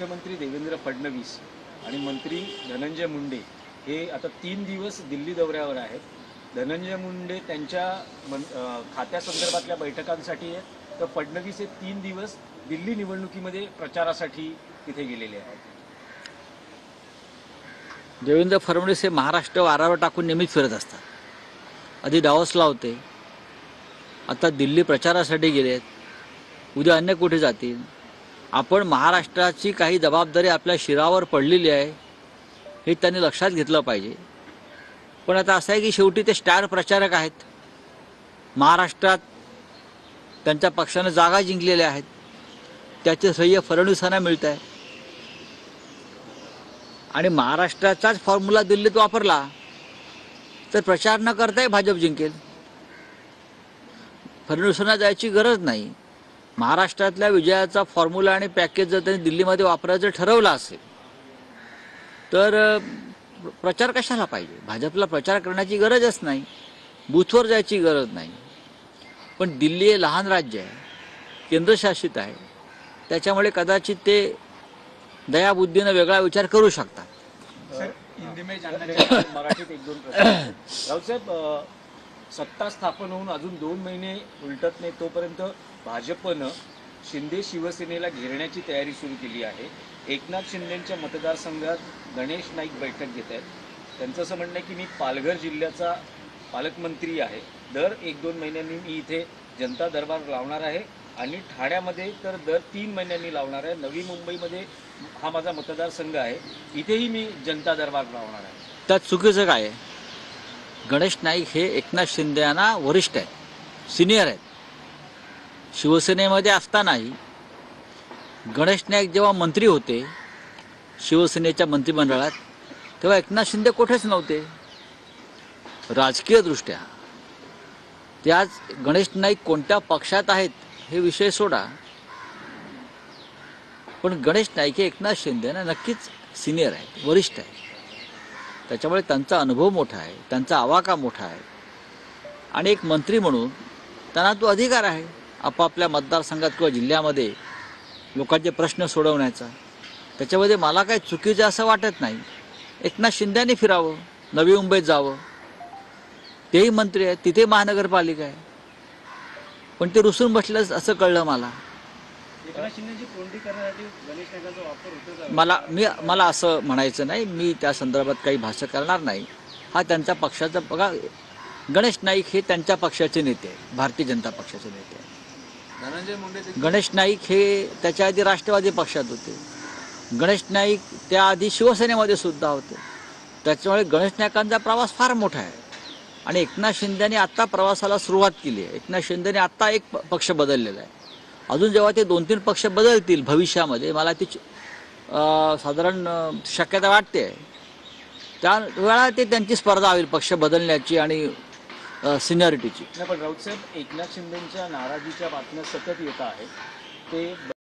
मुख्यमंत्री देवेंद्र फडणवीस आणि मंत्री धनंजय मुंडे हे आता 3 दिवस दिल्ली दौऱ्यावर आहेत. धनंजय मुंडे त्यांच्या खात्यासंदर्भातल्या बैठकांसाठी आहेत, तर फडणवीस हे 3 दिवस दिल्ली निवडणुकीमध्ये प्रचारासाठी तिथे गेलेले आहेत. देवेंद्र फडणवीस हे महाराष्ट्र वारावर टाकून नेहमीच फिरत असतात. आधी डावसला होते, आता दिल्ली प्रचारासाठी गेलेत, उद्या अन्य कुठे जातील. आपण महाराष्ट्राची काही जबाबदारी आपल्या शिरावर पडलेली आहे हे त्यांनी लक्षात घेतलं पाहिजे. पण आता असं आहे की शेवटी ते स्टार प्रचारक आहेत. महाराष्ट्रात त्यांच्या पक्षाने जागा जिंकलेल्या आहेत, त्याचे श्रेय फडणवीसांना मिळत आहे. आणि महाराष्ट्राचाच फॉर्म्युला दिल्लीत वापरला तर प्रचार न करताही भाजप जिंकेल. फडणवीसांना जायची गरज नाही. महाराष्ट्रातल्या विजयाचा फॉर्म्युला आणि पॅकेज जर त्यांनी दिल्लीमध्ये वापरायचं ठरवलं असेल तर प्रचार कशाला पाहिजे. भाजपला प्रचार करण्याची गरजच नाही, बूथवर जायची गरज नाही. पण दिल्ली हे लहान राज्य आहे, केंद्रशासित आहे, त्याच्यामुळे कदाचित ते दयाबुद्धीनं वेगळा विचार करू शकतात. मराठीत 1-2 प्रश्न. रावसाहेब, सत्ता स्थापन होऊन अजून 2 महिने उलटत नाही तोपर्यंत भाजपनं शिंदे शिवसेनेला घेरण्याची तयारी सुरू केली आहे. एकनाथ शिंदेंच्या मतदारसंघात गणेश नाईक बैठक घेत आहेत. त्यांचं असं म्हणणं आहे की मी पालघर जिल्ह्याचा पालकमंत्री आहे, दर 1-2 महिन्यांनी मी इथे जनता दरबार लावणार आहे आणि ठाण्यामध्ये तर दर 3 महिन्यांनी लावणार आहे. नवी मुंबईमध्ये हा माझा मतदारसंघ आहे, इथेही मी जनता दरबार लावणार आहे. त्यात चुकीचं काय आहे. गणेश नाईक हे एकनाथ शिंदे यांना वरिष्ठ आहेत, सिनियर आहेत. शिवसेनेमध्ये असतानाही गणेश नाईक जेव्हा मंत्री होते शिवसेनेच्या मंत्रिमंडळात, तेव्हा एकनाथ शिंदे कुठेच नव्हते. राजकीयदृष्ट्या ते आज गणेश नाईक कोणत्या पक्षात आहेत हे विषय सोडा, पण गणेश नाईक हे एकनाथ शिंदेना नक्कीच सिनियर आहेत, वरिष्ठ आहेत. त्याच्यामुळे त्यांचा अनुभव मोठा आहे, त्यांचा आवाका मोठा आहे. आणि एक मंत्री म्हणून त्यांना तो अधिकार आहे आपापल्या मतदारसंघात किंवा जिल्ह्यामध्ये लोकांचे प्रश्न सोडवण्याचा. त्याच्यामध्ये मला काही चुकीचं असं वाटत नाही. एकनाथ शिंदेने फिरावं, नवी मुंबईत जावं, तेही मंत्री आहेत, तिथे महानगरपालिका आहे. पण ते रुसून बसलं असं कळलं मला. मला असं म्हणायचं नाही, मी त्या संदर्भात काही भाष्य करणार नाही. हा त्यांच्या पक्षाचा बघा, गणेश नाईक हे त्यांच्या पक्षाचे नेते आहेत, भारतीय जनता पक्षाचे नेते आहेत. धनंजय मुंडे गणेश नाईक हे त्याच्या आधी राष्ट्रवादी पक्षात होते. गणेश नाईक त्याआधी शिवसेनेमध्ये सुद्धा होते. त्याच्यामुळे गणेश नाईकांचा प्रवास फार मोठा आहे. आणि एकनाथ शिंदेने आत्ता प्रवासाला सुरुवात केली आहे. एकनाथ शिंदेने आत्ता एक पक्ष बदललेला आहे. अजून जेव्हा ते 2-3 पक्ष बदलतील भविष्यामध्ये, मला ती साधारण शक्यता वाटते, त्यावेळा ते त्यांची स्पर्धा होईल पक्ष बदलण्याची आणि सिनियरिटीची. पण राऊतसाहेब, एकनाथ शिंदेंच्या नाराजीच्या बातम्या सतत येत आहेत. ते